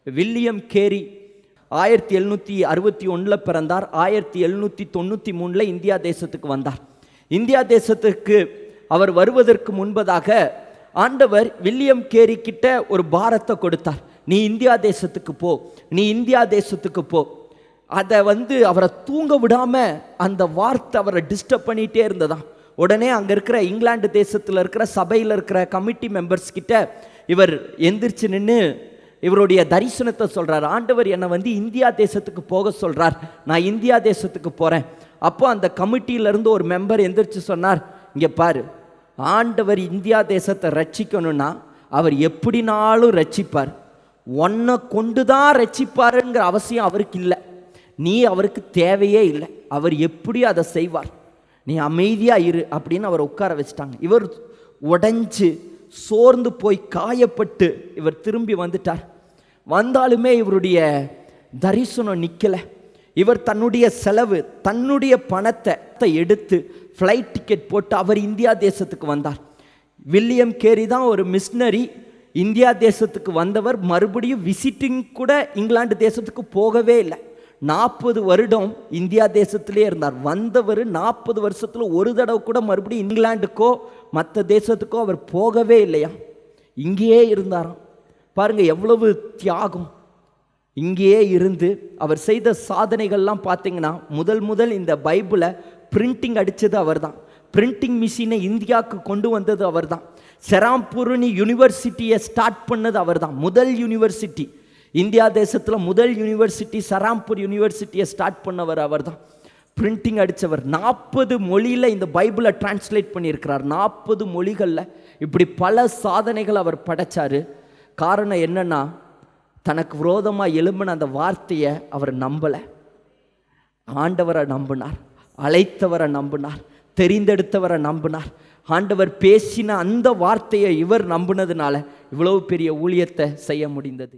William carry 1761 பிறந்தார். 1793 India தேசத்துக்கு வந்தார். இந்தியா தேசத்துக்கு அவர் வருவதற்கு முன்பதாக ஆண்டவர் வில்லியம் கேரி கிட்ட ஒரு பாரத்தை கொடுத்தார். நீ இந்தியா தேசத்துக்கு போ, நீ இந்தியா தேசத்துக்கு போ. அதை அவரை தூங்க விடாம அந்த வார்த்தை அவரை டிஸ்டர்ப் பண்ணிட்டே இருந்ததாம். உடனே அங்கே இருக்கிற இங்கிலாந்து தேசத்தில் இருக்கிற சபையில் இருக்கிற கமிட்டி மெம்பர்ஸ் கிட்ட இவர் எந்திரிச்சு நின்று இவருடைய தரிசனத்தை சொல்கிறார். ஆண்டவர் என்னை இந்தியா தேசத்துக்கு போக சொல்கிறார், நான் இந்தியா தேசத்துக்கு போகிறேன். அப்போ அந்த கமிட்டியிலேருந்து ஒரு மெம்பர் எந்திரிச்சு சொன்னார், இங்கே பாரு, ஆண்டவர் இந்தியா தேசத்தை ரட்சிக்கணும்னா அவர் எப்படினாலும் ரட்சிப்பார், உன்னை கொண்டு தான் ரட்சிப்பாருங்கிற அவசியம் அவருக்கு இல்லை, நீ அவருக்கு தேவையே இல்லை, அவர் எப்படி அதை செய்வார், நீ அமைதியாக இரு அப்படின்னு அவரை உட்கார வச்சுட்டாங்க. இவர் உடைஞ்சு சோர்ந்து போய் காயப்பட்டு இவர் திரும்பி வந்துட்டார். வந்தாலுமே இவருடைய தரிசனம் நிற்கலை. இவர் தன்னுடைய செலவு, தன்னுடைய பணத்தை எடுத்து ஃப்ளைட் டிக்கெட் போட்டு அவர் இந்தியா தேசத்துக்கு வந்தார். வில்லியம் கேரி தான் ஒரு மிஷனரி. இந்தியா தேசத்துக்கு வந்தவர் மறுபடியும் விசிட்டிங் கூட இங்கிலாந்து தேசத்துக்கு போகவே இல்லை. 40 வருடம் இந்தியா தேசத்திலே இருந்தார். வந்தவர் 40 வருஷத்தில் ஒரு தடவை கூட மறுபடியும் இங்கிலாந்துக்கோ மற்ற தேசத்துக்கோ அவர் போகவே இல்லையா, இங்கேயே இருந்தாராம். பாருங்க எவ்வளவு தியாகம். இங்கேயே இருந்து அவர் செய்த சாதனைகள்லாம் பார்த்தீங்கன்னா, முதல் இந்த பைபிளை பிரிண்டிங் அடித்தது அவர் தான். பிரிண்டிங் மிஷினை இந்தியாவுக்கு கொண்டு வந்தது அவர் தான். செராம்பூர்னி யூனிவர்சிட்டியை ஸ்டார்ட் பண்ணது அவர் தான். முதல் யூனிவர்சிட்டி இந்தியா தேசத்தில், முதல் யூனிவர்சிட்டி சராம்பூர் யூனிவர்சிட்டியை ஸ்டார்ட் பண்ணவர் அவர் தான். பிரிண்டிங் அடித்தவர். 40 மொழியில் இந்த பைபிளை டிரான்ஸ்லேட் பண்ணியிருக்கிறார். 40 மொழிகளில் இப்படி பல சாதனைகள் அவர் படைச்சார். காரணம் என்னன்னா, தனக்கு விரோதமாக எழும்பின அந்த வார்த்தையை அவர் நம்பலை. ஆண்டவரை நம்பினார், அழைத்தவரை நம்பினார், தெரிந்தெடுத்தவரை நம்பினார். ஆண்டவர் பேசின அந்த வார்த்தையை இவர் நம்பினதுனால இவ்வளவு பெரிய ஊழியத்தை செய்ய முடிந்தது.